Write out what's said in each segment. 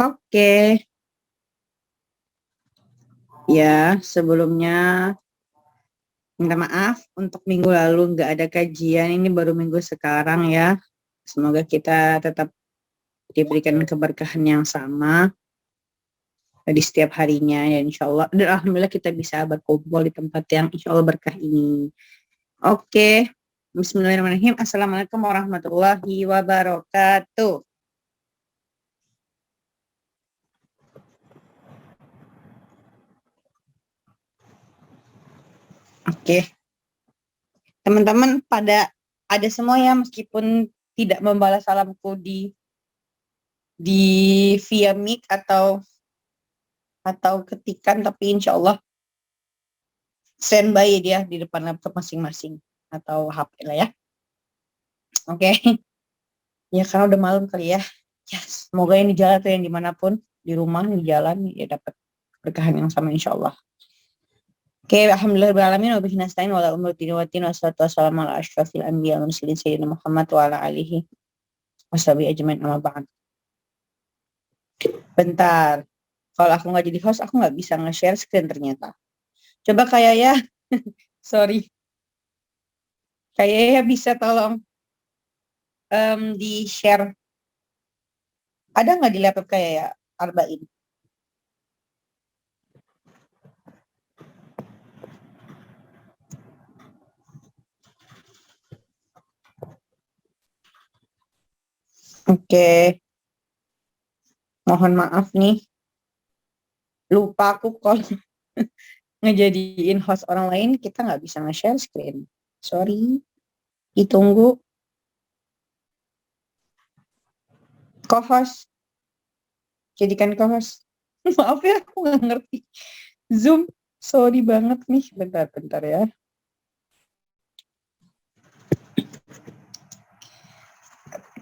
Oke. Ya, sebelumnya minta maaf untuk minggu lalu nggak ada kajian. Ini baru minggu sekarang ya. Semoga kita tetap diberikan keberkahan yang sama di setiap harinya ya insya Allah. Dan alhamdulillah kita bisa berkumpul di tempat yang insya Allah berkah ini. Oke. Bismillahirrahmanirrahim. Assalamualaikum warahmatullahi wabarakatuh. Oke. Teman-teman ada semua ya meskipun tidak membalas salamku di via mic atau ketikan, tapi insya Allah standby dia di depan laptop masing-masing atau HP lah ya. Oke. Ya karena udah malam kali ya. Ya semoga yang di jalan atau yang dimanapun, di rumah, di jalan, ya dapat berkahan yang sama insya Allah. Oke, alhamdulillahirrahmanirrahim. Wa bihi nasta'in wa ala umuri dini wa din wa salatu wassalamu ala asyrafil anbiya wal mursalin sayyidina Muhammad wa ala alihi washabihi ajmain amma ba'd. Bentar. Kalau aku nggak jadi host, aku nggak bisa nge-share screen ternyata. Coba kayak ya, sorry. Kayak ya bisa tolong di-share. Ada nggak di laptop kayak ya, Arba'in? Oke. Mohon maaf nih. Lupa aku kalau ngejadiin host orang lain, kita nggak bisa nge-share screen. Sorry. Ditunggu. Co-host. Jadikan co-host. Maaf ya, aku nggak ngerti. Zoom. Sorry banget nih. Bentar ya.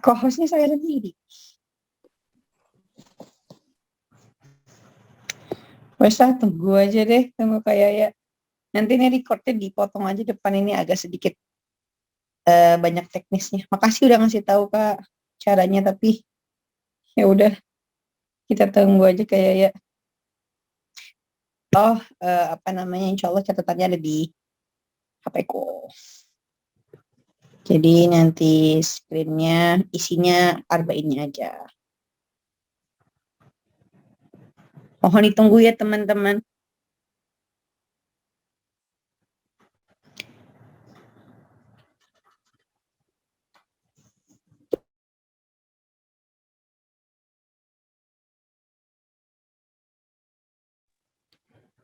Co-hostnya saya sendiri. Wes tunggu aja deh. Tunggu kayak ya. Nanti ini recordnya dipotong aja depan ini agak sedikit banyak teknisnya. Makasih udah ngasih tahu Kak caranya, tapi ya udah kita tunggu aja kayak ya. Insya Allah catatannya ada di HP ku. Jadi nanti screennya isinya Arba'innya aja. Mohon ditunggu ya teman-teman.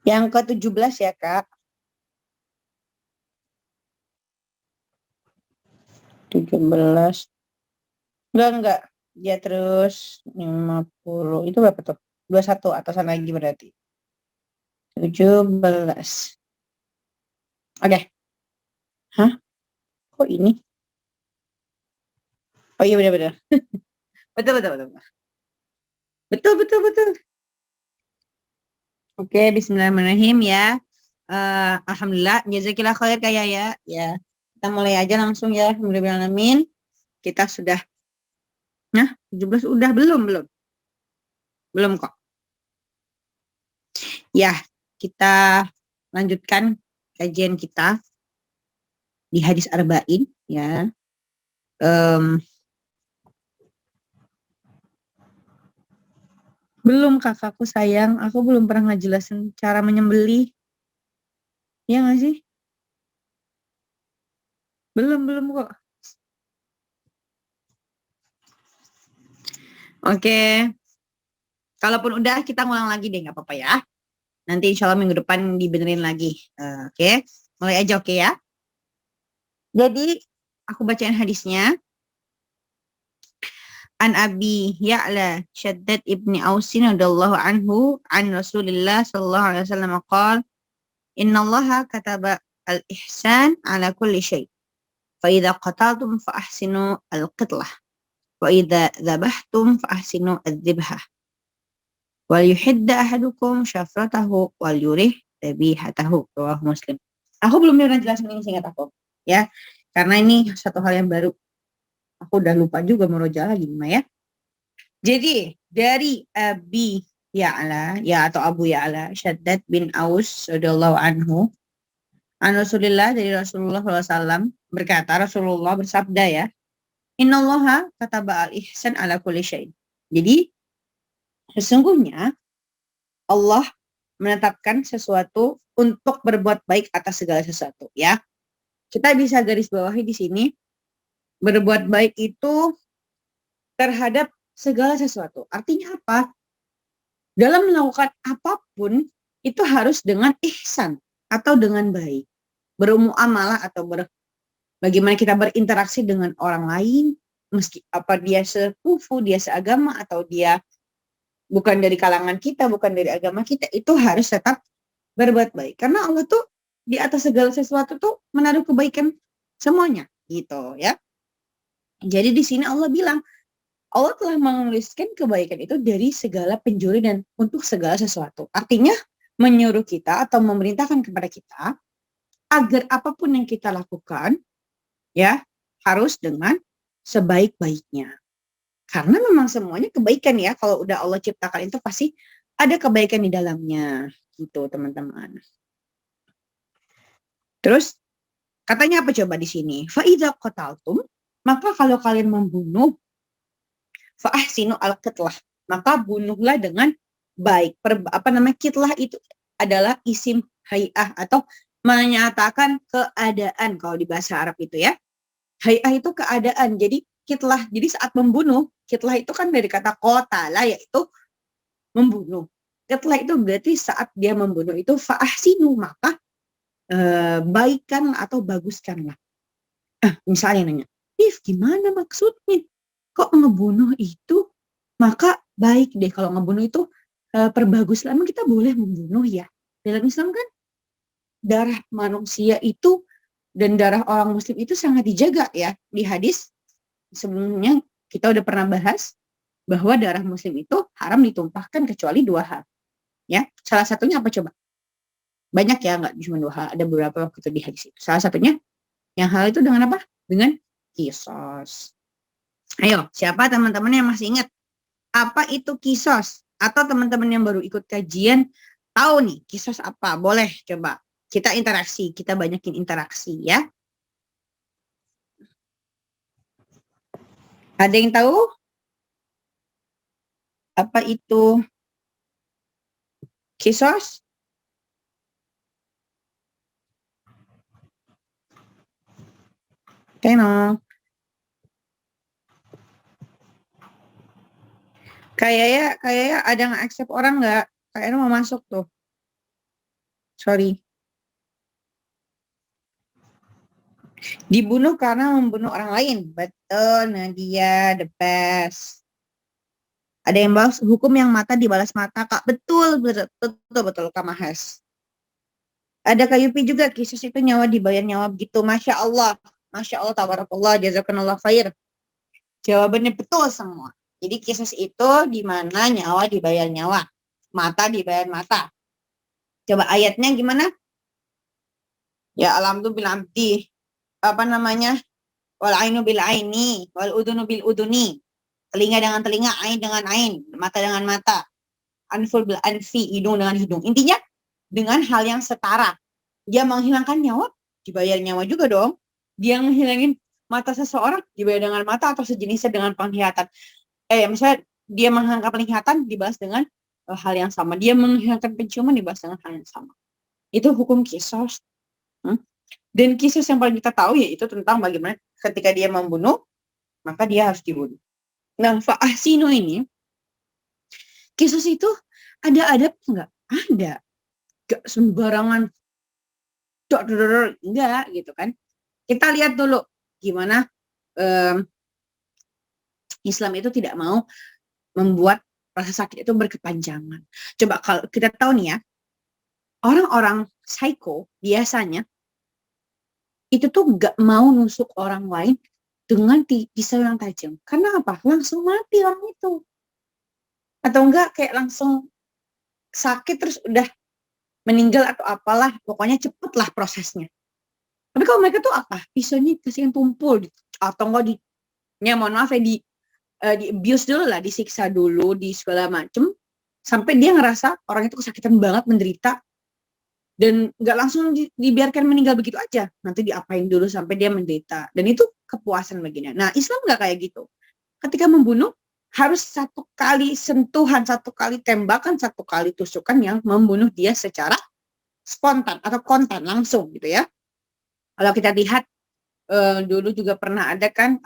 Yang ke-17 ya Kak. 17. Enggak. Dia terus 50. Itu berapa tuh? 21 atasan lagi berarti. 17. Oke. Hah? Kok ini? Oh iya benar-benar. Betul. Oke, bismillahirrahmanirrahim ya. Alhamdulillah, jazakillah khair kayak ya. Ya, kita mulai aja langsung ya. Alhamdulillahirrahmanirrahim. Kita sudah 17 udah belum? Belum kok. Ya, kita lanjutkan kajian kita di hadis Arba'in ya. Belum kakakku sayang, aku belum pernah ngejelasin cara menyembelih. Ya nggak sih? Belum kok. Oke. Kalaupun udah kita ngulang lagi deh, nggak apa-apa ya. Nanti insya Allah minggu depan dibenerin lagi. Oke. Mulai aja oke ya. Jadi aku bacain hadisnya. An Abi Ya'la Shaddad ibni Ausin radhiyallahu anhu an Rasulillah sallallahu alaihi wasallam qala innallaha kataba al-ihsan ala kulli syai. Fa idza qataltum fa ahsinu al-qitlah wa idza dzabhtum fa ahsinu adz-dzibhah. Wal yuhidda ahadukum syafratahu wal yurih dzabihatahu. Rawahu Muslim. Aku belum pernah jelasin ini singkat aku ya. Karena ini satu hal yang baru. Aku udah lupa juga meroja lagi gimana ya. Jadi dari Abi Ya'la ya atau Abu Ya'la Shaddad bin Aus radhiyallahu anhu an Rasulillah dari Rasulullah SAW berkata Rasulullah bersabda ya Innallaha kataba al-ihsan ala kulli syai. Jadi sesungguhnya Allah menetapkan sesuatu untuk berbuat baik atas segala sesuatu ya. Kita bisa garis bawahi di sini berbuat baik itu terhadap segala sesuatu. Artinya apa? Dalam melakukan apapun itu harus dengan ihsan atau dengan baik. Bermuamalah atau bagaimana kita berinteraksi dengan orang lain, meski apa dia sekufu, dia seagama atau dia bukan dari kalangan kita, bukan dari agama kita, itu harus tetap berbuat baik. Karena Allah tuh di atas segala sesuatu tuh menaruh kebaikan semuanya, gitu ya. Jadi di sini Allah bilang, Allah telah menuliskan kebaikan itu dari segala penjuru dan untuk segala sesuatu. Artinya menyuruh kita atau memerintahkan kepada kita agar apapun yang kita lakukan ya harus dengan sebaik-baiknya. Karena memang semuanya kebaikan ya. Kalau udah Allah ciptakan itu pasti ada kebaikan di dalamnya. Gitu teman-teman. Terus katanya apa coba di sini? Fa'idha qataltum, maka kalau kalian membunuh fa'ahsinu al-qitlah, maka bunuhlah dengan baik. Kitlah itu adalah isim hay'ah atau menyatakan keadaan kalau di bahasa Arab itu ya. Hay'ah itu keadaan. Jadi kitlah. Jadi saat membunuh, kitlah itu kan dari kata qatala yaitu membunuh. Kitlah itu berarti saat dia membunuh itu fa'ahsinu, maka baikkan atau baguskanlah. Misalnya nanya, If gimana maksudnya? Kok ngebunuh itu maka baik deh, kalau ngebunuh itu perbaguslah. Emang kita boleh membunuh ya? Dalam Islam kan darah manusia itu dan darah orang muslim itu sangat dijaga ya. Di hadis sebelumnya kita udah pernah bahas bahwa darah muslim itu haram ditumpahkan kecuali 2 hal. Ya, salah satunya apa coba? Banyak ya, nggak cuma 2 hal, ada beberapa waktu itu di hadis itu. Salah satunya yang hal itu dengan apa? Dengan kisos. Ayo, siapa teman-teman yang masih ingat apa itu kisos? Atau teman-teman yang baru ikut kajian tahu nih kisos apa? Boleh coba kita interaksi, kita banyakin interaksi ya. Ada yang tahu apa itu kisos? Tenang. Kayaknya ada nggak accept orang nggak? Kayaknya mau masuk tuh. Sorry. Dibunuh karena membunuh orang lain. Betul, Nadia, the best. Ada yang bahas hukum yang mata dibalas mata, Kak. Betul, Kak Mahas. Ada Kak Yupi juga, kisos itu nyawa dibayar nyawa begitu. Masya Allah, tabarakallah, jazakallah khair. Jawabannya betul semua. Jadi kisos itu di mana nyawa dibayar nyawa, mata dibayar mata. Coba ayatnya gimana? Ya alhamdulillah abdi. Apa namanya? Wal ainu bil aini, wal udunu bil uduni. Telinga dengan telinga, ain dengan ain, mata dengan mata. Anful bil anfi, hidung dengan hidung. Intinya dengan hal yang setara. Dia menghilangkan nyawa, dibayar nyawa juga dong. Dia menghilangin mata seseorang, dibayar dengan mata atau sejenisnya dengan penglihatan. Misalnya dia menghilangkan penglihatan, dibalas dengan hal yang sama. Dia menghilangkan penciuman, dibalas dengan hal yang sama. Itu hukum kisos. Dan kisos yang paling kita tahu yaitu tentang bagaimana ketika dia membunuh, maka dia harus dibunuh. Nah, fa'ahsinu ini, kisos itu ada adab enggak? Ada. Enggak sembarangan. Enggak gitu kan. Kita lihat dulu gimana Islam itu tidak mau membuat rasa sakit itu berkepanjangan. Coba kalau kita tahu nih ya, orang-orang psycho biasanya itu tuh gak mau nusuk orang lain dengan pisau yang tajam. Karena apa? Langsung mati orang itu. Atau enggak kayak langsung sakit terus udah meninggal atau apalah. Pokoknya cepet lah prosesnya. Tapi kalau mereka tuh apa? Pisaunya kasihkan tumpul. Atau enggak mohon maaf ya di abuse dulu lah, disiksa dulu, di segala macem, sampai dia ngerasa orang itu kesakitan banget, menderita, dan nggak langsung dibiarkan meninggal begitu aja. Nanti diapain dulu sampai dia menderita. Dan itu kepuasan baginya. Nah, Islam nggak kayak gitu. Ketika membunuh, harus satu kali sentuhan, satu kali tembakan, satu kali tusukan yang membunuh dia secara spontan atau kontan langsung gitu ya. Kalau kita lihat dulu juga pernah ada kan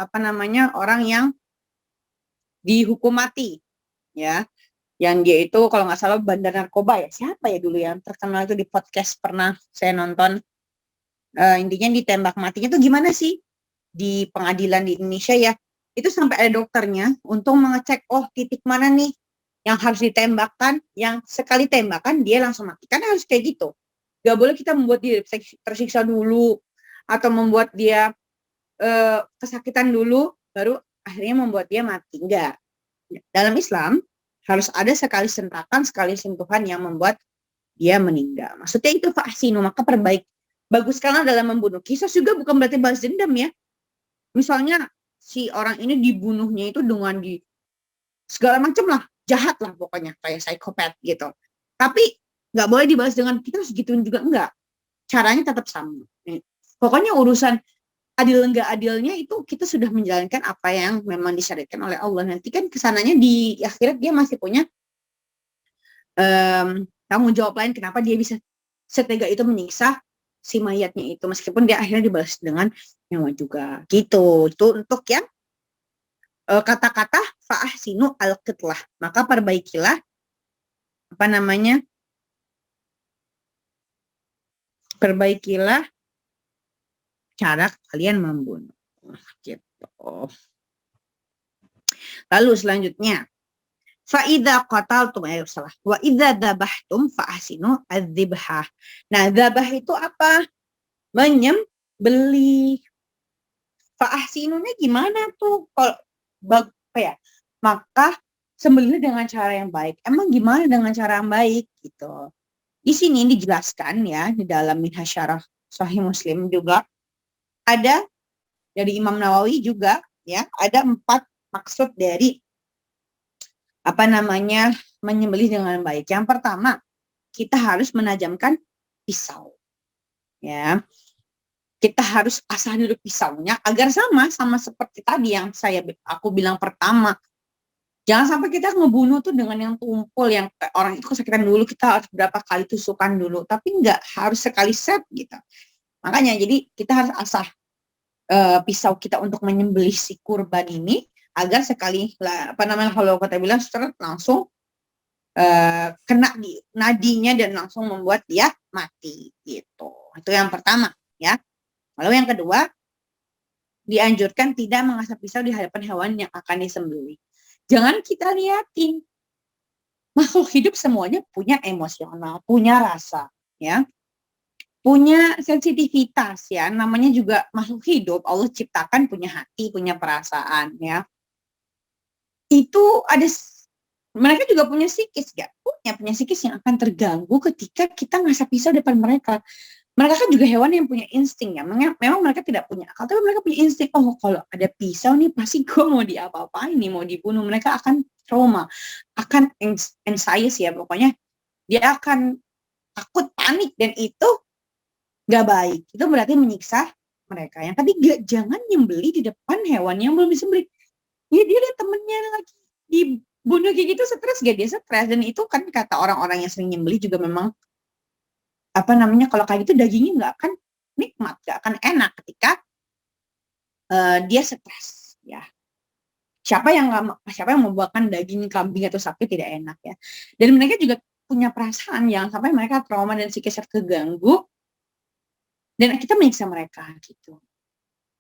orang yang dihukum mati ya, yang dia itu kalau nggak salah bandar narkoba ya, siapa ya dulu yang terkenal itu, di podcast pernah saya nonton. Intinya ditembak matinya tuh gimana sih di pengadilan di Indonesia ya, itu sampai ada dokternya untuk mengecek titik mana nih yang harus ditembakkan, yang sekali tembakan dia langsung mati, kan harus kayak gitu. Gak boleh kita membuat dia tersiksa dulu atau membuat dia kesakitan dulu baru akhirnya membuat dia mati. Enggak. Dalam Islam harus ada sekali sentakan, sekali sentuhan yang membuat dia meninggal. Maksudnya itu fa'asinu, maka perbaik. Baguskanlah dalam membunuh. Kisos juga bukan berarti balas dendam ya. Misalnya si orang ini dibunuhnya itu dengan di segala macam lah, jahat lah pokoknya, kayak psikopat gitu. Tapi nggak boleh dibalas dengan kita harus gituin juga, enggak. Caranya tetap sama. Pokoknya urusan adil nggak adilnya itu kita sudah menjalankan apa yang memang disyariatkan oleh Allah. Nanti kan kesananya di akhirat dia masih punya tanggung jawab lain, kenapa dia bisa setega itu menyiksa si mayatnya itu, meskipun dia akhirnya dibalas dengan nyawa juga gitu. Itu untuk yang kata-kata fa'ahsinu al-qitlah, maka perbaikilah perbaikilah cara kalian membunuh gitu. Lalu selanjutnya, fa'idha qataltum, wa idza dzabhtum fa'ahsinu adzibhah. Nah, dzabah itu apa? Menyembelih. Fa'ahsinunya gimana tuh? Kalau ya? Maka sembelih dengan cara yang baik. Emang gimana dengan cara yang baik gitu? Di sini dijelaskan ya, di dalam Minhaj Syarah Sahih Muslim juga ada dari Imam Nawawi juga ya, ada 4 maksud dari menyembelih dengan baik. Yang pertama, kita harus menajamkan pisau. Ya. Kita harus asah dulu pisaunya agar sama seperti tadi yang aku bilang pertama. Jangan sampai kita ngebunuh tuh dengan yang tumpul, yang orang itu kesakitan dulu, kita harus berapa kali tusukan dulu, tapi nggak harus sekali set gitu. Makanya jadi kita harus asah pisau kita untuk menyembelih si kurban ini agar sekali kalau kata bilang langsung kena di nadinya dan langsung membuat dia mati gitu. Itu yang pertama ya. Lalu yang kedua, dianjurkan tidak mengasah pisau di hadapan hewan yang akan disembelih. Jangan kita liatin. Makhluk hidup semuanya punya emosional, punya rasa, ya. Punya sensitivitas ya. Namanya juga makhluk hidup, Allah ciptakan punya hati, punya perasaan ya. Itu mereka juga punya psikis, ya. Punya psikis yang akan terganggu ketika kita ngasah pisau depan mereka. Mereka kan juga hewan yang punya insting ya. Memang mereka tidak punya akal, tapi mereka punya insting. Oh, kalau ada pisau nih pasti gue mau diapa-apain nih, mau dibunuh. Mereka akan trauma, akan anxiety ya. Pokoknya dia akan takut, panik, dan itu gak baik. Itu berarti menyiksa mereka. Yang ketiga, jangan nyembeli di depan hewan yang belum disembelih. Ya dia lihat temennya lagi dibunuh kayak gitu, stres gak? Dia stres. Dan itu kan kata orang-orang yang sering nyembeli juga memang kalau kayak gitu dagingnya nggak akan nikmat, nggak akan enak ketika dia stres ya. Siapa yang membuatkan daging kambing atau sapi tidak enak ya. Dan mereka juga punya perasaan yang sampai mereka trauma dan psikisnya keganggu dan kita menyiksa mereka gitu.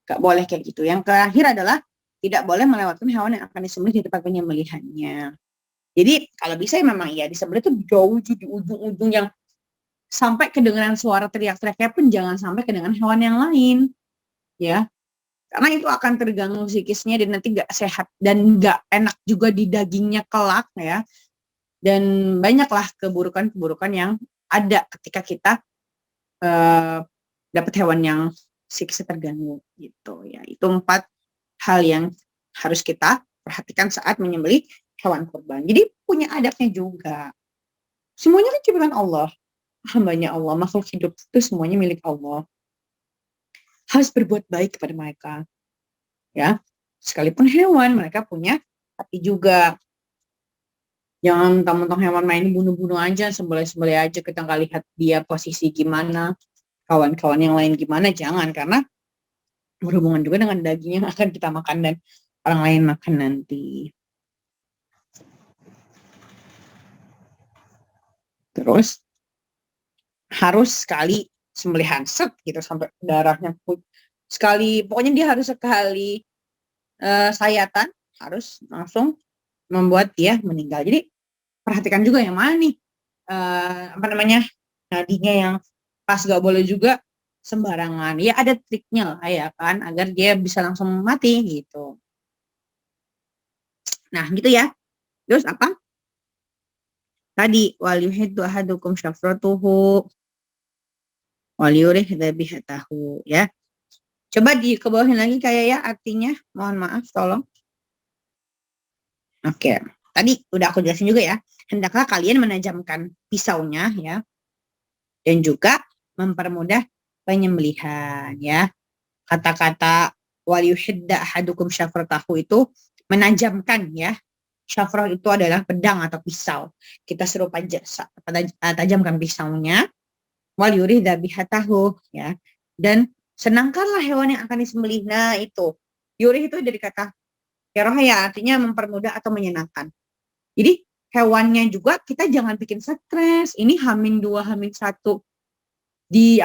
Nggak boleh kayak gitu. Yang terakhir adalah tidak boleh melewatkan hewan yang akan disembelih di tempat penyembelihannya. Jadi kalau bisa memang ya disembelih itu jauh di ujung-ujung yang sampai kedengaran suara teriak-teriaknya pun jangan sampai kedengaran hewan yang lain ya, karena itu akan terganggu psikisnya dan nanti nggak sehat dan nggak enak juga di dagingnya kelak ya, dan banyaklah keburukan-keburukan yang ada ketika kita dapat hewan yang psikisnya terganggu gitu ya. Itu 4 hal yang harus kita perhatikan saat menyembelih hewan kurban. Jadi punya adabnya juga. Semuanya kan ciptaan Allah, hambanya Allah, makhluk hidup itu semuanya milik Allah. Harus berbuat baik kepada mereka, ya. Sekalipun hewan, mereka punya hati juga. Jangan mentang-mentang hewan main bunuh-bunuh aja, sembelih-sembelih aja, kita nggak lihat dia posisi gimana, kawan-kawan yang lain gimana, jangan, karena berhubungan juga dengan daging yang akan kita makan dan orang lain makan nanti. Terus harus sekali sembelihan set gitu sampai darahnya sekali, pokoknya dia harus sekali sayatan, harus langsung membuat dia meninggal. Jadi perhatikan juga yang mana nih nadinya yang pas, gak boleh juga sembarangan. Ya ada triknya lah ya kan, agar dia bisa langsung mati gitu. Nah gitu ya. Terus apa? Tadi wal yuhiddu ahadukum syafratuhu wal yurih dzabihatahu ya. Coba dikebawahin lagi kayak ya artinya. Mohon maaf tolong. Oke. Tadi udah aku jelasin juga ya. Hendaklah kalian menajamkan pisaunya ya. Dan juga mempermudah penyembelihan ya. Kata-kata wal yuhidda ahadukum syafratahu itu menajamkan ya. Syafrah itu adalah pedang atau pisau. Kita suruh tajamkan pisaunya. Wal yurih dzabihatahu ya. Dan senangkanlah hewan yang akan disembelih. Nah itu. Yurih itu dari kata yaroh ya, artinya mempermudah atau menyenangkan. Jadi hewannya juga kita jangan bikin stres. Ini H-2, H-1 di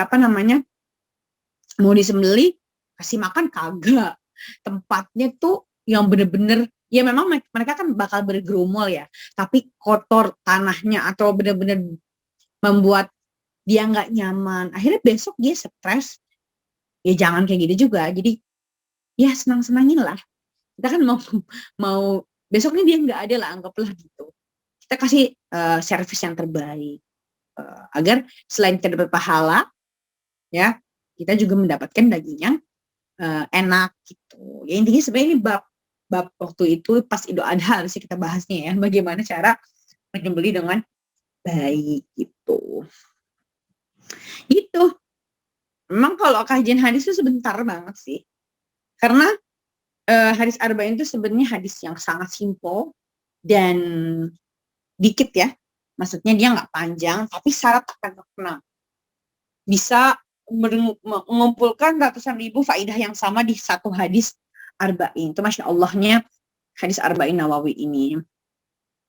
mau disembelih, kasih makan kagak. Tempatnya tuh yang bener-bener, ya memang mereka kan bakal bergerumul ya, tapi kotor tanahnya atau bener-bener membuat dia nggak nyaman. Akhirnya besok dia stres. Ya jangan kayak gitu juga. Jadi ya senang-senangin lah. Kita kan mau besoknya dia nggak ada lah, anggaplah gitu. Kita kasih servis yang terbaik agar selain kita dapat pahala, ya kita juga mendapatkan daging yang enak gitu. Ya intinya sebenarnya ini bab waktu itu pas Idul Adha harusnya kita bahasnya ya, bagaimana cara menyembelih dengan baik gitu. Itu memang kalau kajian hadis itu sebentar banget sih, karena hadis arba'in itu sebenarnya hadis yang sangat simpel dan dikit ya, maksudnya dia nggak panjang tapi syarat akan makna, bisa mengumpulkan ratusan ribu faidah yang sama di satu hadis arba'in. Itu masya Allahnya hadis arba'in Nawawi ini.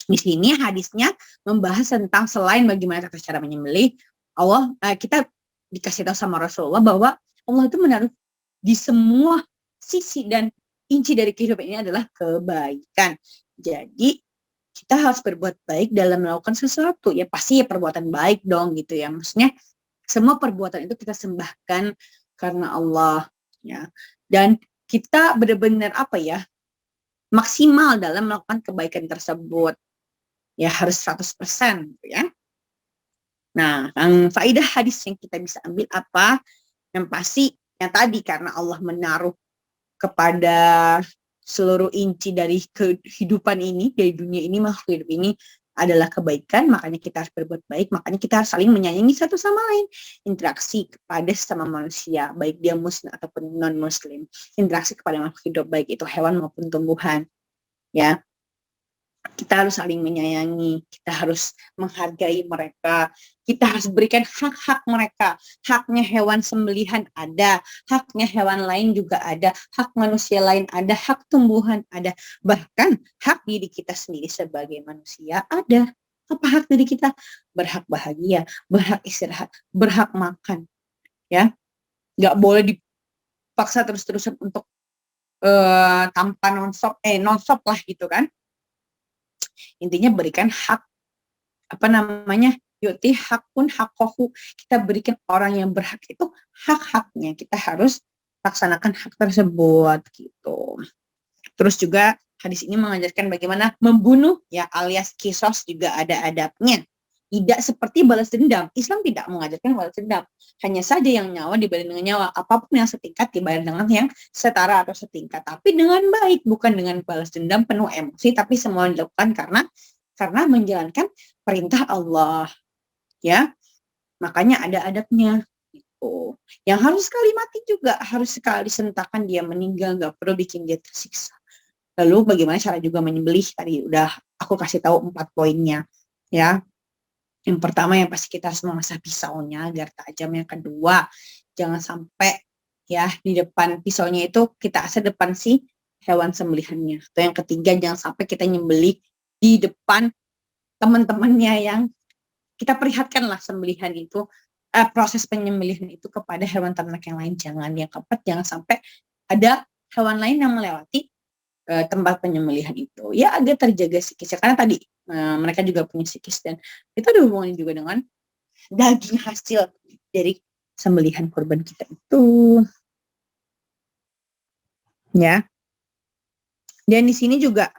Di sini hadisnya membahas tentang selain bagaimana tata cara menyembelih, Allah kita dikasih tahu sama Rasulullah bahwa Allah itu menaruh di semua sisi dan inci dari kehidupan ini adalah kebaikan. Jadi kita harus berbuat baik dalam melakukan sesuatu. Ya pasti ya perbuatan baik dong gitu ya. Maksudnya semua perbuatan itu kita sembahkan karena Allah ya. Dan kita benar-benar maksimal dalam melakukan kebaikan tersebut. Ya harus 100% gitu ya. Nah, faedah hadis yang kita bisa ambil apa? Yang pasti yang tadi, karena Allah menaruh kepada seluruh inci dari kehidupan ini, dari dunia ini, makhluk hidup ini adalah kebaikan, makanya kita harus berbuat baik, makanya kita harus saling menyayangi satu sama lain. Interaksi kepada sesama manusia, baik dia muslim ataupun non-muslim. Interaksi kepada makhluk hidup, baik itu hewan maupun tumbuhan. Ya, kita harus saling menyayangi, kita harus menghargai mereka, kita harus berikan hak-hak mereka. Haknya hewan sembelihan ada, haknya hewan lain juga ada, hak manusia lain ada, hak tumbuhan ada, bahkan hak diri kita sendiri sebagai manusia ada. Apa hak diri kita? Berhak bahagia, berhak istirahat, berhak makan. Ya, nggak boleh dipaksa terus-terusan untuk tanpa non-stop lah gitu kan. Intinya berikan hak, yuti hakun hakohu, kita berikan orang yang berhak itu hak-haknya, kita harus laksanakan hak tersebut gitu. Terus juga hadis ini mengajarkan bagaimana membunuh ya, alias kisos juga ada adabnya. Tidak seperti balas dendam. Islam tidak mengajarkan balas dendam. Hanya saja yang nyawa dibayar dengan nyawa. Apapun yang setingkat dibayar dengan yang setara atau setingkat. Tapi dengan baik, bukan dengan balas dendam penuh emosi, tapi semua dilakukan karena menjalankan perintah Allah. Ya, makanya ada adabnya. Gitu. Yang harus sekali mati juga, harus sekali sentakan dia meninggal, nggak perlu bikin dia tersiksa. Lalu bagaimana cara juga menyembelih? Tadi udah aku kasih tahu 4 poinnya. Ya, yang pertama yang pasti kita harus mengasah pisaunya agar tajam. Yang kedua, jangan sampai ya di depan pisaunya itu kita asah depan si hewan sembelihannya. Atau yang ketiga, jangan sampai kita nyembelih di depan teman-temannya yang kita perlihatkan lah sembelihan itu, proses penyembelihan itu kepada hewan ternak yang lain. Jangan. Yang keempat, jangan sampai ada hewan lain yang melewati tempat penyembelihan itu. Ya agak terjaga psikisnya karena tadi mereka juga punya psikis dan itu ada hubungannya juga dengan daging hasil dari sembelihan kurban kita itu. Ya. Dan di sini juga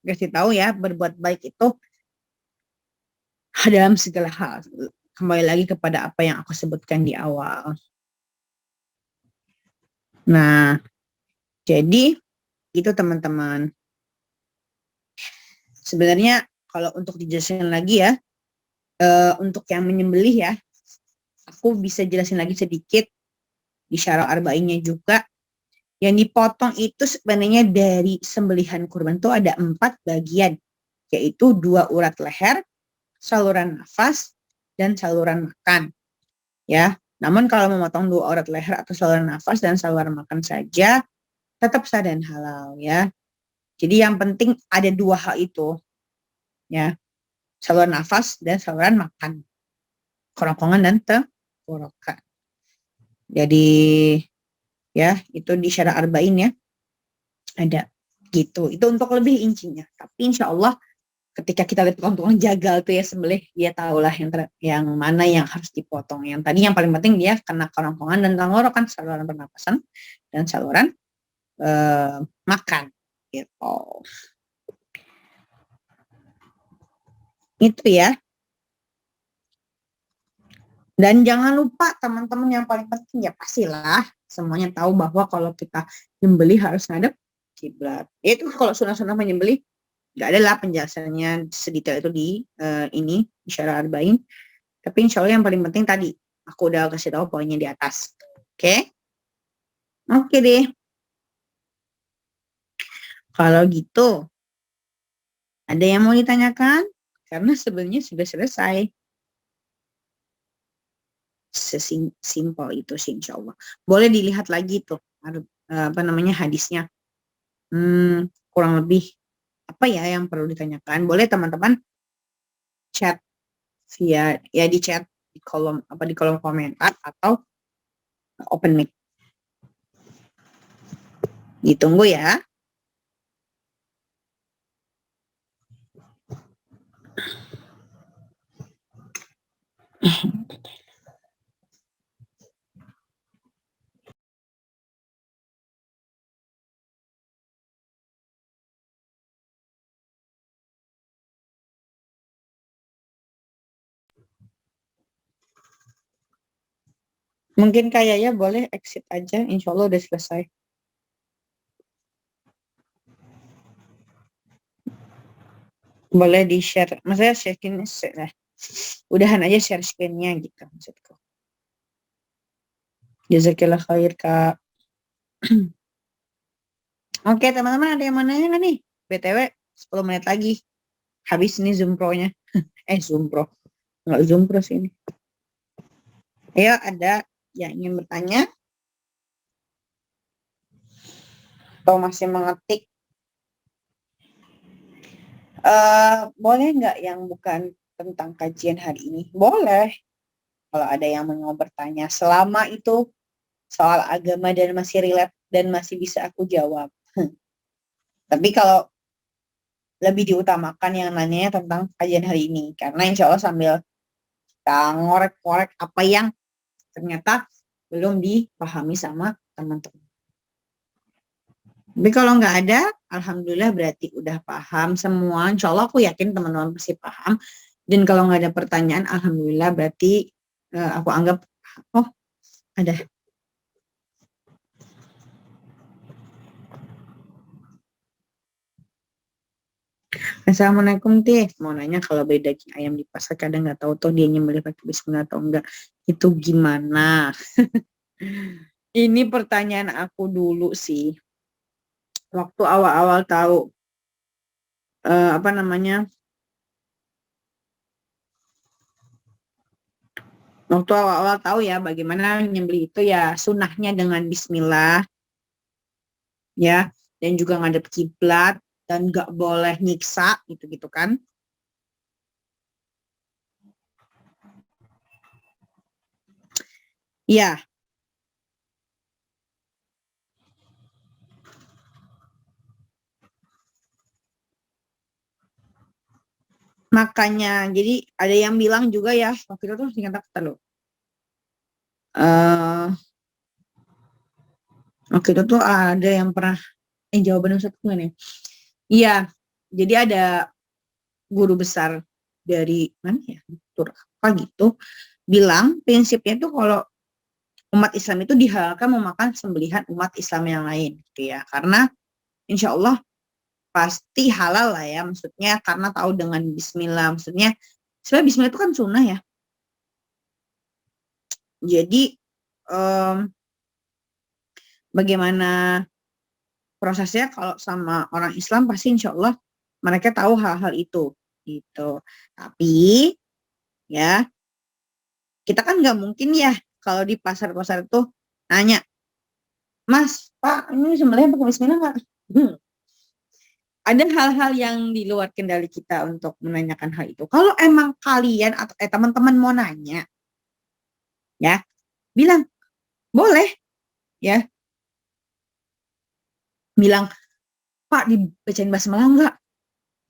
kasih tahu ya, berbuat baik itu dalam segala hal. Kembali lagi kepada apa yang aku sebutkan di awal. Nah, jadi itu teman-teman. Sebenarnya kalau untuk dijelasin lagi ya, untuk yang menyembelih ya, aku bisa jelasin lagi sedikit di syarah arba'innya juga. Yang dipotong itu sebenarnya dari sembelihan kurban itu ada 4 bagian, yaitu 2 urat leher, saluran nafas, dan saluran makan. Ya, namun kalau memotong 2 urat leher atau saluran nafas dan saluran makan saja, tetap sah dan halal ya. Jadi yang penting ada 2 hal itu, ya, saluran nafas dan saluran makan, kerongkongan dan tenggorokan. Jadi ya itu di syarah arba'in ya ada gitu. Itu untuk lebih incinya. Tapi insya Allah ketika kita lihat tukang-tukang jagal tuh ya sembelih, dia tahulah yang mana yang harus dipotong. Yang tadi yang paling penting dia kena kerongkongan dan tenggorokan, saluran pernapasan dan saluran makan gitu. Itu ya. Dan jangan lupa teman-teman yang paling penting ya pastilah semuanya tahu bahwa kalau kita nyembelih harus ngadep kiblat. Itu kalau sunah-sunah menyembelih nggak ada lah penjelasannya sedetail itu di ini di syarah arba'in. Tapi insya Allah yang paling penting tadi aku udah kasih tahu poinnya di atas. Oke? Oke deh. Kalau gitu ada yang mau ditanyakan? Karena sebenarnya sudah selesai. Sesimpel itu sih insya Allah. Boleh dilihat lagi tuh apa namanya hadisnya. Kurang lebih apa ya yang perlu ditanyakan? Boleh teman-teman chat via ya di chat di kolom komentar atau open mic. Ditunggu ya. Mungkin kayaknya boleh exit aja. Insya Allah udah selesai. Boleh di share. Maksudnya share screen. Udahan aja share screen-nya gitu maksudku. Jazakillah khair Kak. Oke teman-teman, ada yang mau nanya nggak nih? BTW 10 menit lagi. Habis ini Zoom Pro-nya. Zoom Pro. Nggak Zoom Pro sih ini. Ayo ada yang ingin bertanya? Atau masih mengetik? Boleh nggak yang bukan tentang kajian hari ini? Boleh. Kalau ada yang mau bertanya. Selama itu soal agama dan masih relate dan masih bisa aku jawab. Tapi kalau lebih diutamakan yang nanya tentang kajian hari ini. Karena insya Allah sambil kita ngorek-ngorek apa yang ternyata belum dipahami sama teman-teman. Tapi kalau nggak ada, alhamdulillah berarti udah paham semua. Insya Allah aku yakin teman-teman pasti paham. Dan kalau nggak ada pertanyaan, alhamdulillah berarti aku anggap, oh ada. Assalamualaikum Teh, mau nanya kalau beli daging ayam di pasar kadang nggak tahu tuh dia nyembelih pakai bismillah atau enggak, itu gimana? Ini pertanyaan aku dulu sih, waktu awal-awal tahu apa namanya, waktu awal-awal tahu ya bagaimana nyembelih itu ya sunahnya dengan bismillah ya, dan juga ngadep kiblat dan nggak boleh nyiksa gitu-gitu kan. Ya, makanya jadi ada yang bilang juga ya waktu itu tuh singkat kata loh. Waktu itu tuh ada yang pernah jawaban Ustadz gimana ya? Iya, jadi ada guru besar dari mana ya? Tur apa gitu bilang prinsipnya tuh kalau umat Islam itu dihalalkan memakan sembelihan umat Islam yang lain gitu ya. Karena insya Allah pasti halal lah ya, maksudnya karena tahu dengan bismillah, maksudnya sebenarnya bismillah itu kan sunnah ya. Jadi bagaimana prosesnya kalau sama orang Islam pasti insya Allah mereka tahu hal-hal itu gitu. Tapi ya kita kan nggak mungkin ya kalau di pasar-pasar tuh nanya, Mas, Pak, ini sembelih pakai bismillah nggak? Ada hal-hal yang di luar kendali kita untuk menanyakan hal itu. Kalau emang kalian atau teman-teman mau nanya, ya bilang boleh, ya bilang Pak dibacain basmalah nggak?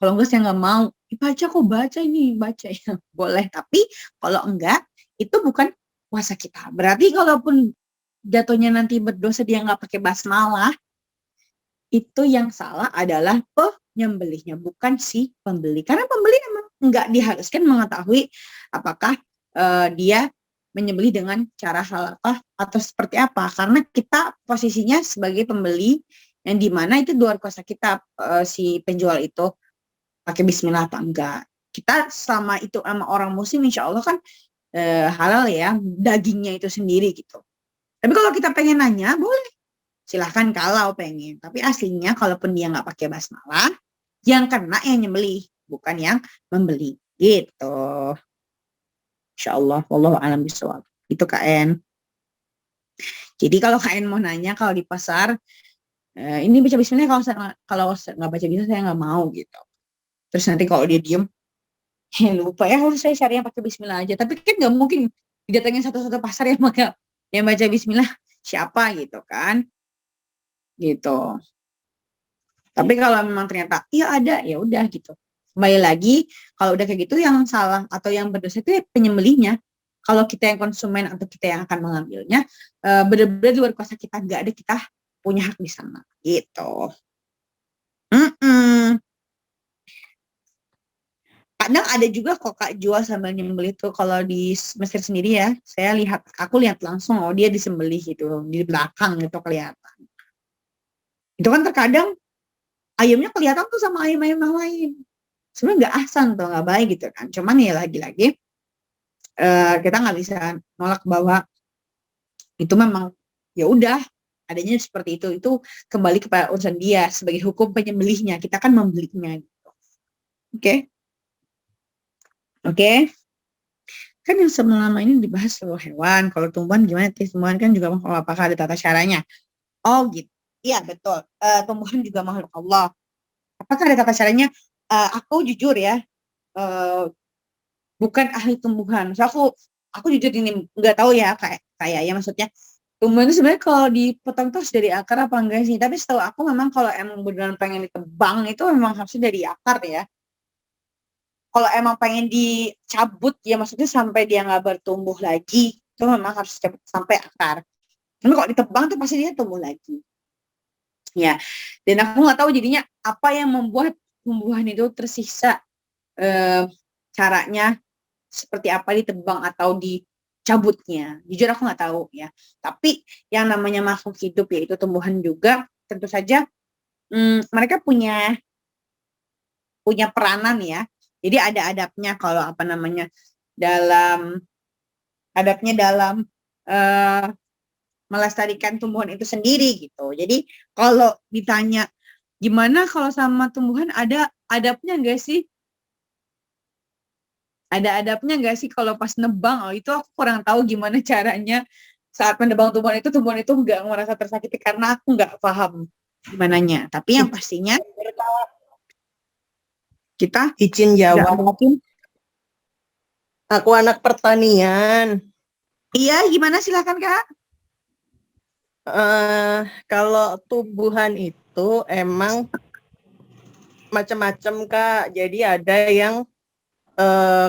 Kalau enggak saya nggak mau. Baca kok baca ini baca ya boleh. Tapi kalau enggak itu bukan puasa kita. Berarti kalaupun jatuhnya nanti berdosa dia nggak pakai basmalah, itu yang salah adalah penyembelihnya, bukan si pembeli. Karena pembeli memang nggak diharuskan mengetahui apakah dia menyembelih dengan cara halal atau seperti apa. Karena kita posisinya sebagai pembeli yang dimana itu luar kuasa kita, si penjual itu pakai bismillah apa enggak. Kita selama itu sama orang muslim insya Allah kan halal ya dagingnya itu sendiri gitu. Tapi kalau kita pengen nanya boleh, silahkan kalau pengen. Tapi aslinya kalaupun dia nggak pakai basmalah, yang kena yang nyembelih, bukan yang membeli. Gitu. Insya Allah, wallahu a'lam bishawab. Itu KN. Jadi kalau KN mau nanya kalau di pasar, ini baca bismillah kalau saya nggak baca bismillah saya nggak mau gitu. Terus nanti kalau dia diem, lupa ya harus saya cari yang pakai bismillah aja. Tapi kan nggak mungkin didatengin satu-satu pasar yang baca bismillah siapa gitu kan. Gitu. Tapi kalau memang ternyata iya ada, ya udah gitu. Kembali lagi, kalau udah kayak gitu yang salah atau yang berdosa itu ya penyembelihnya. Kalau kita yang konsumen atau kita yang akan mengambilnya, benar-benar di luar kuasa kita, nggak ada kita punya hak di sana. Gitu. Kadang ada juga kok Kak jual sambil nyembelih itu kalau di Mesir sendiri ya. Aku lihat langsung oh dia disembelih gitu di belakang itu kelihatan. Itu kan terkadang ayamnya kelihatan tuh sama ayam-ayam yang lain. Sebenarnya nggak ahsan tuh, nggak baik gitu kan. Cuman ya lagi-lagi kita nggak bisa nolak bahwa itu memang ya udah adanya seperti itu kembali kepada urusan dia sebagai hukum penyembelihnya, kita kan membelinya gitu. Oke. Oke. Kan yang selama ini dibahas seluruh hewan, kalau tumbuhan gimana? Tumbuhan kan juga makhluk, apakah ada tata caranya? Oh gitu. Iya betul. Tumbuhan juga makhluk Allah. Apakah ada tata caranya? Aku jujur ya, bukan ahli tumbuhan. So, aku jujur ini nggak tahu ya kayak ya maksudnya tumbuhan itu sebenarnya kalau dipotong terus dari akar apa enggak sih? Tapi setahu aku memang kalau emang beneran pengen ditebang itu memang harusnya dari akar ya. Kalau emang pengen dicabut ya maksudnya sampai dia nggak bertumbuh lagi itu memang harus sampai akar. Tapi kalau ditebang tuh pasti dia tumbuh lagi. Ya. Dan aku nggak tahu jadinya apa yang membuat tumbuhan itu tersiksa caranya seperti apa ditebang atau dicabutnya. Jujur aku nggak tahu ya. Tapi yang namanya makhluk hidup yaitu tumbuhan juga tentu saja mereka punya peranan ya. Jadi ada adabnya kalau apa namanya dalam eh, melestarikan tumbuhan itu sendiri gitu. Jadi kalau ditanya gimana kalau sama tumbuhan ada adabnya enggak sih? Ada adabnya nggak sih kalau pas nebang? Oh, itu aku kurang tahu gimana caranya saat menebang tumbuhan itu nggak merasa tersakiti karena aku nggak paham gimananya. Tapi yang pastinya kita Izin nggak jawab. mungkin. Aku anak pertanian. Iya, gimana silakan Kak? Kalau tumbuhan itu emang macam-macam Kak. Jadi ada yang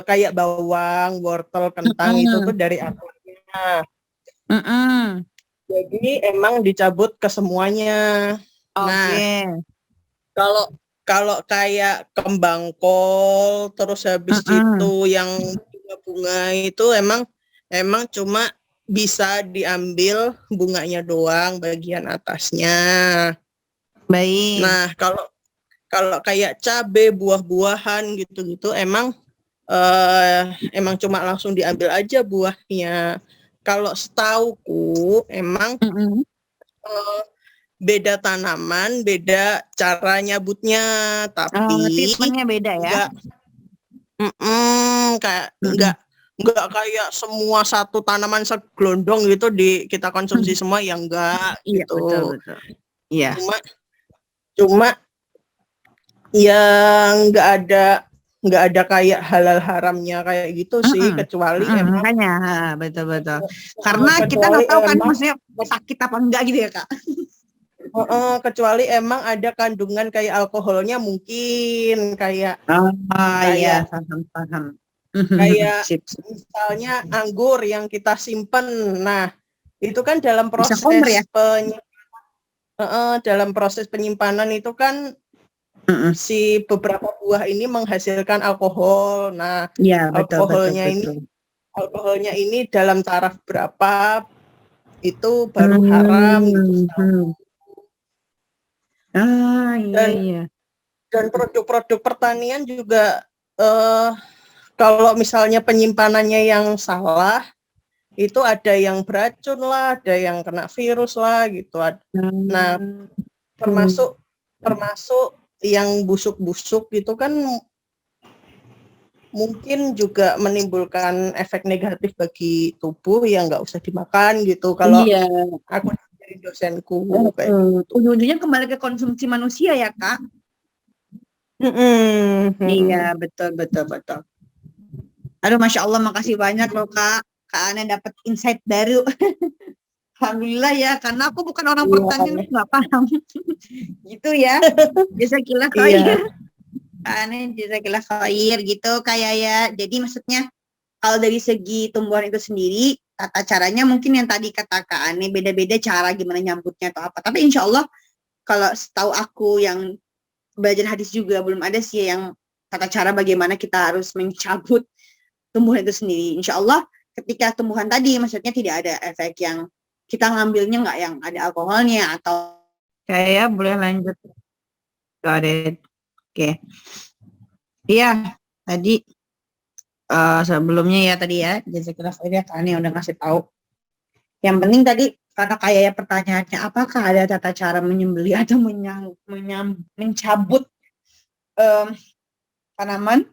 kayak bawang, wortel, kentang itu tuh Mm-mm. dari akarnya. Mm-mm. Jadi emang dicabut ke semuanya. Nah, Oke. kalau kalau kayak kembang kol, terus habis Mm-mm. itu yang bunga-bunga itu emang cuma bisa diambil bunganya doang bagian atasnya. Baik. Nah, kalau kalau kayak cabe, buah-buahan gitu-gitu emang cuma langsung diambil aja buahnya. Kalau setauku emang Mm-mm. eh, beda tanaman, beda cara nyabutnya, tapi Treatmentnya beda ya. nggak kayak Mm-mm. nggak kayak semua satu tanaman segelondong gitu kita konsumsi Mm. semua yang enggak Iya, betul gitu. betul. Iya. Cuma cuma yang nggak ada kayak halal haramnya kayak gitu sih, Mm-mm. kecuali Mm-mm. emang Makanya, betul betul. Karena kita kecuali nggak tahu kan, emang maksudnya sakit apa enggak gitu ya Kak. kecuali emang ada kandungan kayak alkoholnya mungkin kayak Oh iya, kayak paham paham. kayak Sip, sip. misalnya anggur yang kita simpen. Nah, itu kan Bisa komer ya. dalam proses penyimpanan itu kan Mm-mm. si beberapa buah ini menghasilkan alkohol. Nah, Iya, betul betul alkoholnya ini betul. alkoholnya ini dalam taraf berapa itu baru haram gitu. Hmm. Ah, iya Dan iya. dan produk-produk pertanian juga eh, kalau misalnya penyimpanannya yang salah itu ada yang beracun lah, ada yang kena virus lah gitu. Nah, Hmm. termasuk termasuk yang busuk-busuk gitu kan mungkin juga menimbulkan efek negatif bagi tubuh yang nggak usah dimakan gitu. Kalau Iya. aku dari dosenku kayak gitu. Ujung-ujungnya kembali ke konsumsi manusia ya Kak. Iya, betul betul betul. Aduh, Masya Allah, makasih banyak loh Kak. Kak Ana dapat insight baru. Alhamdulillah ya, karena aku bukan orang pertanian, Iya, aku nggak paham. Gitu ya. Jazakillah iya. khair. Kak Ana jazakillah khair gitu kayak ya. Jadi maksudnya kalau dari segi tumbuhan itu sendiri, tata caranya mungkin yang tadi kata Kak Ane beda-beda cara gimana nyambutnya atau apa. Tapi insya Allah kalau setahu aku yang belajar hadis juga belum ada sih yang tata cara bagaimana kita harus mencabut tumbuhan itu sendiri. Insya Allah ketika tumbuhan tadi maksudnya tidak ada efek yang kita ngambilnya nggak yang ada alkoholnya atau saya boleh lanjut. Got it. Oke. Iya, tadi sebelumnya ya tadi ya, jazakallah khair ya Kak Ane udah ngasih tahu. Yang penting tadi karena kayak ya pertanyaannya apakah ada tata cara menyembelih atau mencabut em, tanaman?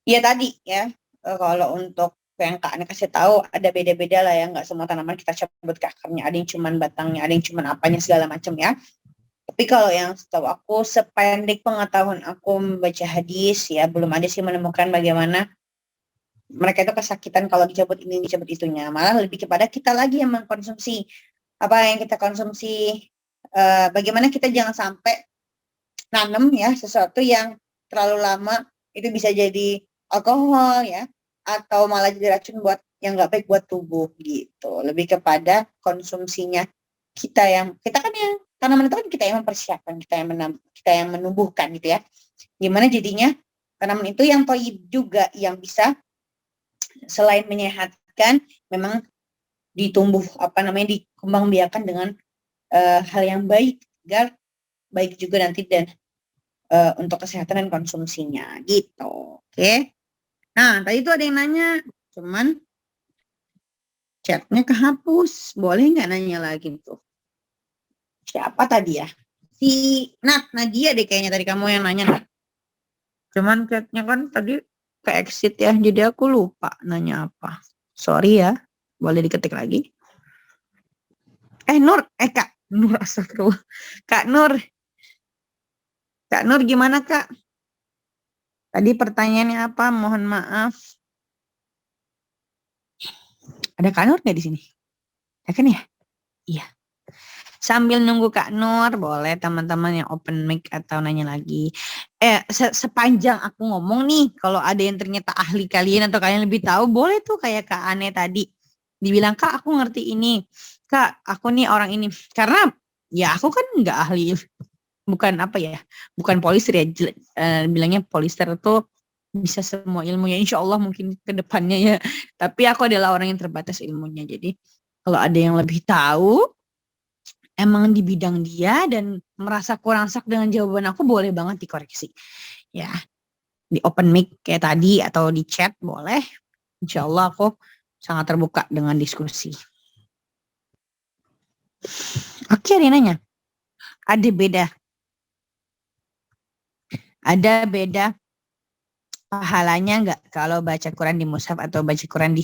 Iya tadi ya, kalau untuk yang Kak Ane kasih tahu ada beda-beda lah ya, nggak semua tanaman kita cabut ke akarnya, ada yang cuman batangnya, ada yang cuman apanya segala macam ya. Tapi kalau yang setahu aku, sependek pengetahuan aku membaca hadis ya, belum ada sih menemukan bagaimana mereka itu kesakitan kalau dicabut ini dicabut itunya. Malah lebih kepada kita lagi yang mengkonsumsi apa yang kita konsumsi. Bagaimana kita jangan sampai nanam ya sesuatu yang terlalu lama itu bisa jadi alkohol ya atau malah jadi racun buat yang nggak baik buat tubuh gitu. Lebih kepada konsumsinya kita kan yang tanaman itu kan kita yang mempersiapkan, kita yang menumbuhkan gitu ya. Gimana jadinya Tanaman itu yang thayyib juga, yang bisa selain menyehatkan, memang dikembangbiakan dengan hal yang baik, agar baik juga nanti dan untuk kesehatan dan konsumsinya gitu. Oke. Nah, tadi itu ada yang nanya, cuman chatnya kehapus. Boleh nggak nanya lagi tuh? Siapa tadi ya? Si Nadia deh kayaknya tadi kamu yang nanya. Nat. Cuman chatnya kan tadi ke exit ya, jadi aku lupa nanya apa. Sorry ya, boleh diketik lagi. Kak Nur, astagfirullah. Kak Nur gimana Kak? Tadi pertanyaannya apa? Mohon maaf. Ada Kak Nur nggak di sini? Ya kan ya? Iya. Sambil nunggu Kak Nur, boleh teman-teman yang open mic atau nanya lagi. Sepanjang aku ngomong nih, kalau ada yang ternyata ahli kalian atau kalian lebih tahu, boleh tuh kayak Kak Ane tadi. Dibilang, Kak aku ngerti ini. Kak, aku nih orang ini. Karena ya aku kan nggak ahli, bukan apa ya, bukan polister ya. Bilangnya polister itu bisa semua ilmunya. Insya Allah mungkin ke depannya ya. Tapi aku adalah orang yang terbatas ilmunya. Jadi kalau ada yang lebih tahu, emang di bidang dia dan merasa kurang sak dengan jawaban aku, boleh banget dikoreksi. Ya, di open mic kayak tadi atau di chat boleh. Insya Allah aku sangat terbuka dengan diskusi. Oke, Rinanya. Ada beda pahalanya nggak kalau baca Quran di mushaf atau baca Quran di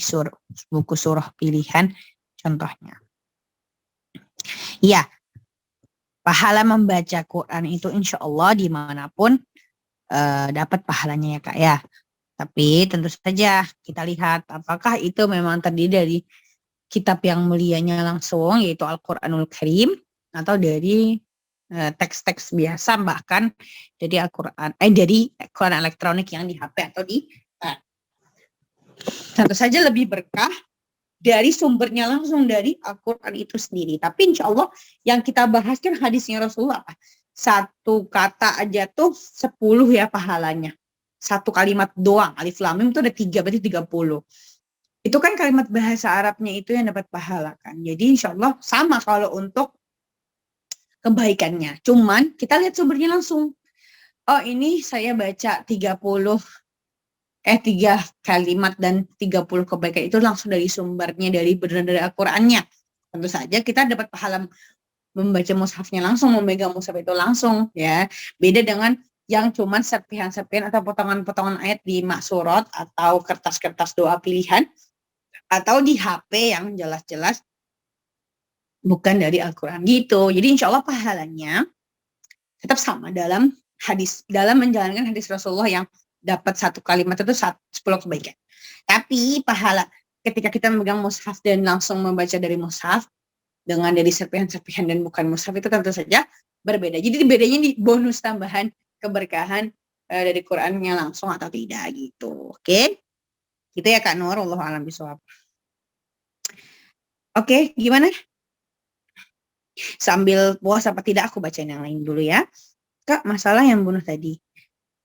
buku surah pilihan contohnya? Ya, pahala membaca Quran itu insya Allah dimanapun dapat pahalanya ya Kak ya. Tapi tentu saja kita lihat apakah itu memang terdiri dari kitab yang mulianya langsung, yaitu Al-Quranul Karim, atau dari teks-teks biasa, bahkan dari dari Quran elektronik yang di HP atau di tentu saja lebih berkah dari sumbernya langsung dari Al-Quran itu sendiri. Tapi insya Allah yang kita bahas kan hadisnya Rasulullah. Satu kata aja tuh 10 ya pahalanya. Satu kalimat doang. Alif lam mim itu ada 3, berarti 30. Itu kan kalimat bahasa Arabnya itu yang dapat pahala kan. Jadi insya Allah sama kalau untuk kebaikannya. Cuman kita lihat sumbernya langsung. Oh ini saya baca 3 kalimat dan 30 kebaikan itu langsung dari sumbernya, dari benar dari Al-Qur'annya. Tentu saja kita dapat pahala membaca mushafnya langsung, memegang mushaf itu langsung ya. Beda dengan yang cuman serpihan-serpihan atau potongan-potongan ayat di maksurat atau kertas-kertas doa pilihan atau di HP yang jelas-jelas bukan dari Al-Quran gitu. Jadi insya Allah pahalanya tetap sama dalam menjalankan hadis Rasulullah yang dapat satu kalimat itu 10 kebaikan. Tapi pahala ketika kita memegang mushaf dan langsung membaca dari mushaf dengan dari serpihan-serpihan dan bukan mushaf itu tentu saja berbeda. Jadi bedanya di bonus tambahan keberkahan dari Qurannya langsung atau tidak gitu. Oke? Gitu ya Kak Nur, Allahu a'lam bishawab. Oke, gimana? Sambil puas apa tidak aku bacain yang lain dulu ya. Kak, masalah yang bunuh tadi.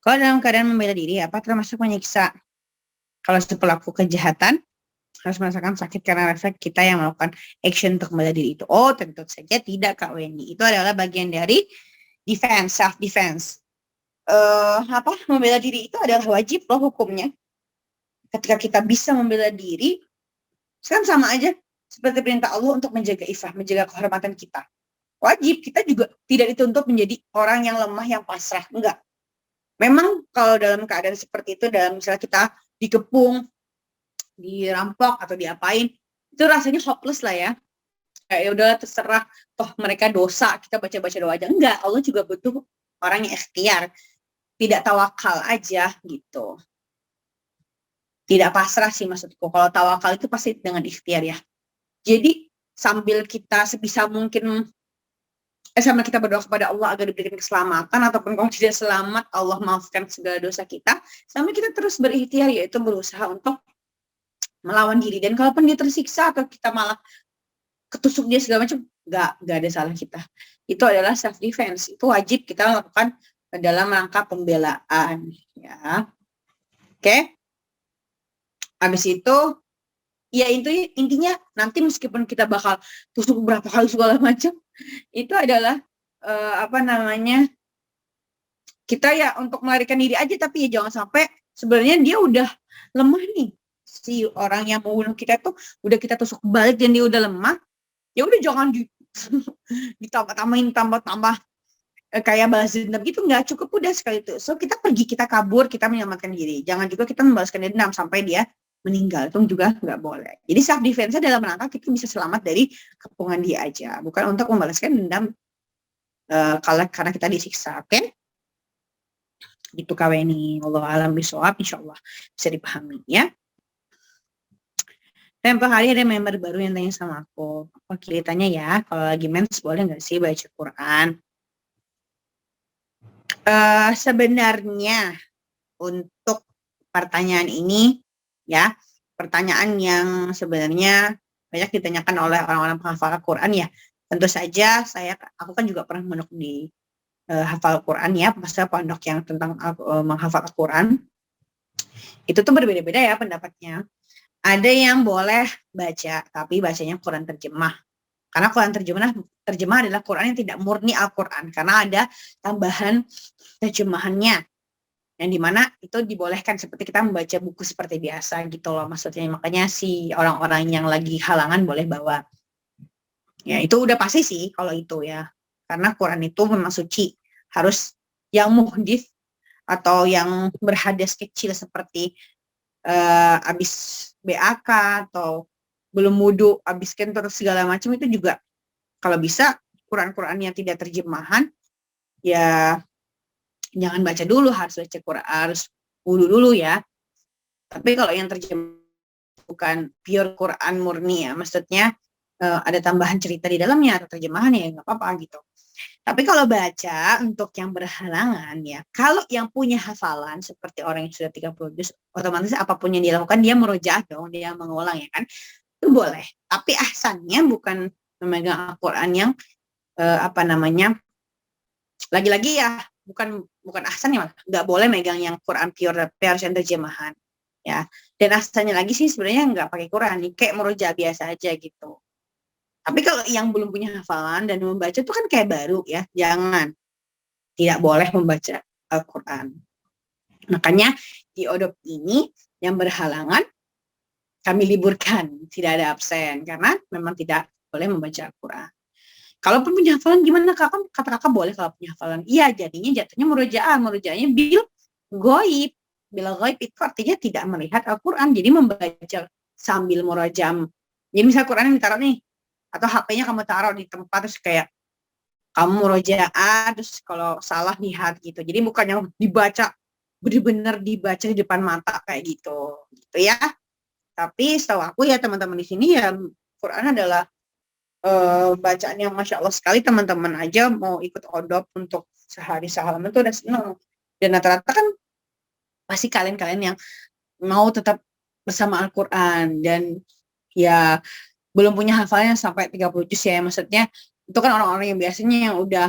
Kalau dalam keadaan membela diri, apa termasuk menyiksa? Kalau si pelaku kejahatan harus merasakan sakit karena refleks kita yang melakukan action untuk membela diri itu. Oh, tentu saja tidak Kak Wendy. Itu adalah bagian dari defense, self defense. Membela diri itu adalah wajib loh hukumnya. Ketika kita bisa membela diri, kan sama aja seperti perintah Allah untuk menjaga ifah, menjaga kehormatan kita. Wajib, kita juga tidak dituntut menjadi orang yang lemah, yang pasrah. Enggak. Memang kalau dalam keadaan seperti itu, dalam misalnya kita dikepung, dirampok, atau diapain, itu rasanya hopeless lah ya. Kayak udah terserah, toh mereka dosa, kita baca-baca doa aja. Enggak, Allah juga butuh orang yang ikhtiar. Tidak tawakal aja gitu. Tidak pasrah sih maksudku. Kalau tawakal itu pasti dengan ikhtiar ya. Jadi sambil kita sebisa mungkin sama kita berdoa kepada Allah agar diberikan keselamatan, ataupun kalau tidak selamat Allah maafkan segala dosa kita, sambil kita terus berikhtiar, yaitu berusaha untuk melawan diri. Dan kalaupun dia tersiksa atau kita malah ketusuk dia segala macam, nggak ada salah kita. Itu adalah self defense. Itu wajib kita lakukan dalam rangka pembelaan ya. Oke. Habis itu ya intinya nanti meskipun kita bakal tusuk berapa kali segala macam, itu adalah apa namanya, kita ya untuk melarikan diri aja, tapi ya jangan sampai sebenarnya dia udah lemah nih, si orang yang mau bunuh kita tuh udah kita tusuk balik dan dia udah lemah, ya udah jangan ditambah-tambahin tambah-tambah kayak balas dendam gitu, nggak cukup udah sekali itu. So kita pergi, kita kabur, kita menyelamatkan diri. Jangan juga kita membalaskan dendam sampai dia meninggal, itu juga nggak boleh. Jadi self defense dalam rangka kita bisa selamat dari kepungan dia aja, bukan untuk membalaskan dendam karena kita disiksa. Oke? Gitu KWNI. Allah alam bisawab, insyaallah bisa dipahami ya. Tempo hari ada member baru yang tanya sama aku, oke tanya ya, kalau lagi mens boleh nggak sih baca Quran? Sebenarnya untuk pertanyaan ini ya, pertanyaan yang sebenarnya banyak ditanyakan oleh orang-orang penghafal Al-Quran ya. Tentu saja aku kan juga pernah mondok di hafal Quran ya, masa pondok yang tentang menghafal Al-Quran. Itu tuh berbeda-beda ya pendapatnya. Ada yang boleh baca, tapi bacanya Quran terjemah. Karena Quran terjemah adalah Quran yang tidak murni Al-Quran, karena ada tambahan terjemahannya, yang dimana itu dibolehkan seperti kita membaca buku seperti biasa gitu loh maksudnya. Makanya si orang-orang yang lagi halangan boleh bawa. Ya itu udah pasti sih kalau itu ya, karena Quran itu memang suci. Harus yang muhdits atau yang berhadas kecil seperti abis BAK atau belum wudu, abis kentut segala macam, itu juga kalau bisa Quran-Quran yang tidak terjemahan ya jangan baca dulu, harus baca Quran, harus wudu dulu ya. Tapi kalau yang terjemah bukan pure Quran murni ya, maksudnya ada tambahan cerita di dalamnya atau terjemahan ya nggak apa-apa gitu. Tapi kalau baca untuk yang berhalangan ya, kalau yang punya hafalan seperti orang yang sudah 30 juz, otomatis apapun yang dilakukan dia murojaah dong, dia mengulang ya kan, itu boleh. Tapi ahsannya bukan memegang Al-Quran yang apa namanya, lagi-lagi ya bukan ahsan ya, nggak boleh megang yang Quran pure versi terjemahan ya. Dan ahsannya lagi sih sebenarnya nggak pakai Quran nih, kayak murojaah biasa aja gitu. Tapi kalau yang belum punya hafalan dan membaca itu kan kayak baru ya, tidak boleh membaca Al-Quran. Makanya di ODOP ini yang berhalangan kami liburkan, tidak ada absen, karena memang tidak boleh membaca Al-Quran. Kalaupun punya hafalan gimana kakak? Kata kakak boleh kalau punya hafalan. Iya, jatuhnya murojaahnya bil goib. Bil goib itu artinya tidak melihat Al-Quran, jadi membaca sambil murojaah. Jadi misal Quran yang ditaruh nih, atau HP-nya kamu taruh di tempat terus kayak kamu murojaah, terus kalau salah lihat gitu. Jadi bukan yang dibaca, benar-benar dibaca di depan mata kayak gitu ya. Tapi setahu aku ya teman-teman di sini ya, Quran adalah bacaan yang Masya Allah sekali. Teman-teman aja mau ikut ODOP untuk sehari sehalaman itu udah seneng. Dan rata-rata kan pasti kalian yang mau tetap bersama Al-Quran dan ya belum punya hafalannya sampai 30 juz ya, maksudnya itu kan orang-orang yang biasanya yang udah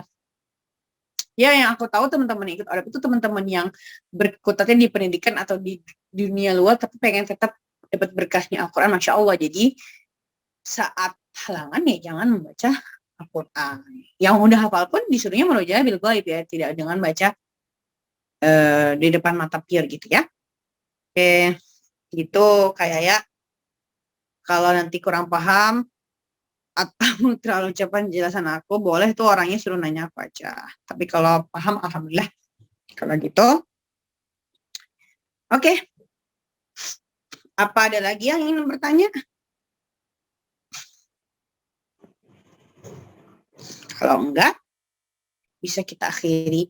ya, yang aku tahu teman-teman ikut ODOP itu teman-teman yang berkutatnya di pendidikan atau di dunia luar tapi pengen tetap dapat berkahnya Al-Quran, Masya Allah. Jadi saat halangan ya jangan membaca Al-Quran. Yang udah hafal pun disuruhnya murojaah bil ghaib ya, tidak dengan baca di depan mata pure gitu ya. Oke, gitu kayak ya. Kalau nanti kurang paham atau terlalu cepat penjelasan aku, boleh tuh orangnya suruh nanya aku aja. Tapi kalau paham, alhamdulillah. Kalau gitu, oke. Apa ada lagi yang ingin bertanya? Kalau enggak, bisa kita akhiri.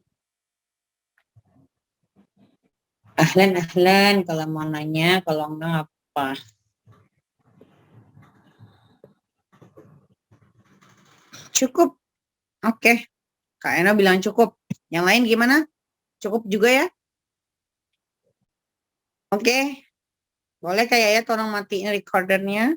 Ahlan, kalau mau nanya, kalau enggak apa. Cukup. Oke. Kak Ena bilang cukup. Yang lain gimana? Cukup juga ya? Oke. Boleh kayak ya tolong matiin recordernya.